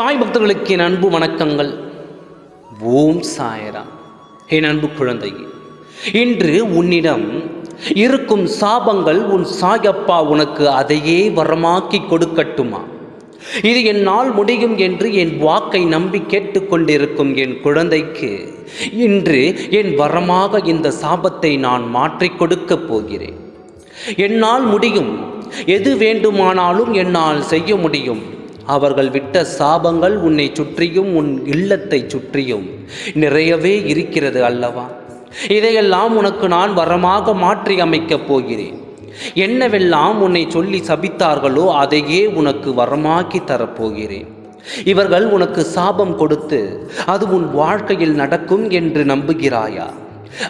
சாய் பக்தர்களுக்கு என் அன்பு வணக்கங்கள். ஓம் சாய்ராம். என் அன்பு குழந்தையே, இன்று உன்னிடம் இருக்கும் சாபங்கள் உன் சாயப்பா உனக்கு அதையே வரமாக்கி கொடுக்கட்டுமா? இது என்னால் முடியும் என்று என் வாக்கை நம்பி கேட்டுக்கொண்டிருக்கும் என் குழந்தைக்கு இன்று என் வரமாக இந்த சாபத்தை நான் மாற்றிக் கொடுக்கப் போகிறேன். என்னால் முடியும், எது வேண்டுமானாலும் என்னால் செய்ய முடியும். அவர்கள் விட்ட சாபங்கள் உன்னை சுற்றியும் உன் இல்லத்தை சுற்றியும் நிறையவே இருக்கிறது அல்லவா? இதையெல்லாம் உனக்கு நான் வரமாக மாற்றி அமைக்கப் போகிறேன். என்னவெல்லாம் உன்னை சொல்லி சபித்தார்களோ அதையே உனக்கு வரமாக்கி தரப்போகிறேன். இவர்கள் உனக்கு சாபம் கொடுத்து அது உன் வாழ்க்கையில் நடக்கும் என்று நம்புகிறாயா?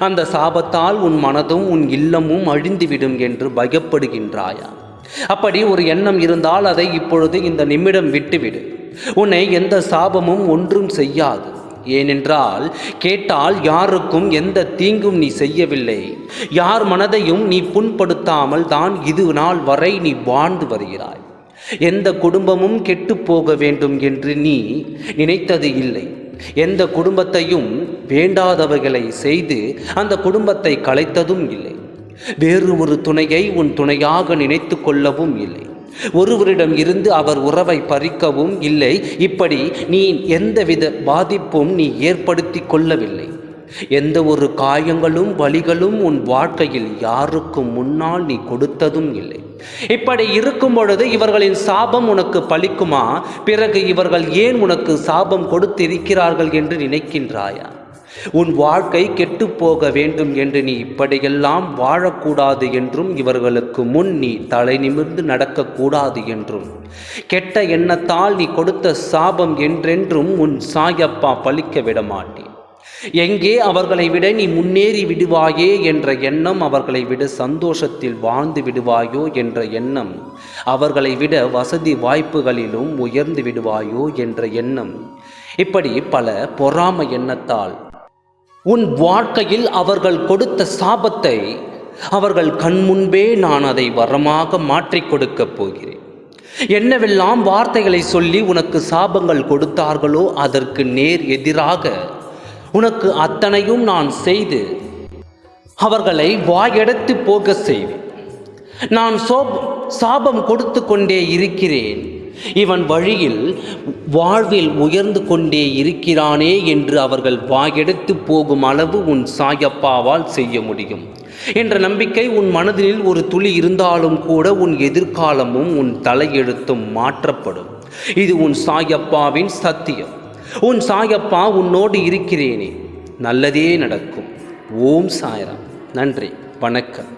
அந்த சாபத்தால் உன் மனதும் உன் இல்லமும் அழிந்துவிடும் என்று பயப்படுகின்றாயா? அப்படி ஒரு எண்ணம் இருந்தால் அதை இப்பொழுது இந்த நிமிடம் விட்டுவிடு. உன்னை எந்த சாபமும் ஒன்றும் செய்யாது. ஏனென்றால் கேட்டால் யாருக்கும் எந்த தீங்கும் நீ செய்யவில்லை. யார் மனதையும் நீ புண்படுத்தாமல் தான் இது நாள் வரை நீ வாழ்ந்து வருகிறாய். எந்த குடும்பமும் கெட்டு போக வேண்டும் என்று நீ நினைத்தது இல்லை. எந்த குடும்பத்தையும் வேண்டாதவைகளை செய்து அந்த குடும்பத்தை கலைத்ததும் இல்லை. வேறு ஒரு துணையை உன் துணையாக நினைத்து கொள்ளவும் இல்லை. ஒருவரிடம் இருந்து அவர் உறவை பறிக்கவும் இல்லை. இப்படி நீ எந்தவித பாதிப்பும் நீ ஏற்படுத்தி கொள்ளவில்லை. எந்த ஒரு காயங்களும் வலிகளும் உன் வாழ்க்கையில் யாருக்கும் முன்னால் நீ கொடுத்ததும் இல்லை. இப்படி இருக்கும் பொழுது இவர்களின் சாபம் உனக்கு பலிக்குமா? பிறகு இவர்கள் ஏன் உனக்கு சாபம் கொடுத்திருக்கிறார்கள் என்று நினைக்கின்றாயா? உன் வாழ்க்கை கெட்டு போக வேண்டும் என்று நீ இப்படியெல்லாம் வாழக்கூடாது என்றும் இவர்களுக்கு முன் நீ தலை நிமிர்ந்து நடக்கக்கூடாது என்றும் கெட்ட எண்ணத்தால் நீ கொடுத்த சாபம் என்றென்றும் உன் சாயப்பா பலிக்க விட மாட்டேன். எங்கே அவர்களை விட நீ முன்னேறி விடுவாயே என்ற எண்ணம், அவர்களை விட சந்தோஷத்தில் வாழ்ந்து விடுவாயோ என்ற எண்ணம், அவர்களை விட வசதி வாய்ப்புகளிலும் உயர்ந்து விடுவாயோ என்ற எண்ணம், இப்படி பல பொறாமை எண்ணத்தால் உன் வாழ்க்கையில் அவர்கள் கொடுத்த சாபத்தை அவர்கள் கண்முன்பே நான் அதை வரமாக மாற்றிக் கொடுக்கப் போகிறேன். என்னவெல்லாம் வார்த்தைகளை சொல்லி உனக்கு சாபங்கள் கொடுத்தார்களோ அதற்கு நேர் எதிராக உனக்கு அத்தனையும் நான் செய்து அவர்களை வாயெடுத்து போக செய்வேன். நான் சாபம் கொடுத்து கொண்டே இருக்கிறேன். இவன் வழியில் வாழ்வில் உயர்ந்து கொண்டே இருக்கிறானே என்று அவர்கள் வாயெடுத்து போகும் அளவு உன் சாயப்பாவால் செய்ய முடியும் என்ற நம்பிக்கை உன் மனதில் ஒரு துளி இருந்தாலும் கூட உன் எதிர்காலமும் உன் தலையெழுத்தும் மாற்றப்படும். இது உன் சாயப்பாவின் சத்தியம். உன் சாயப்பா உன்னோடு இருக்கிறேனே, நல்லதே நடக்கும். ஓம் சாய்ராம். நன்றி, வணக்கம்.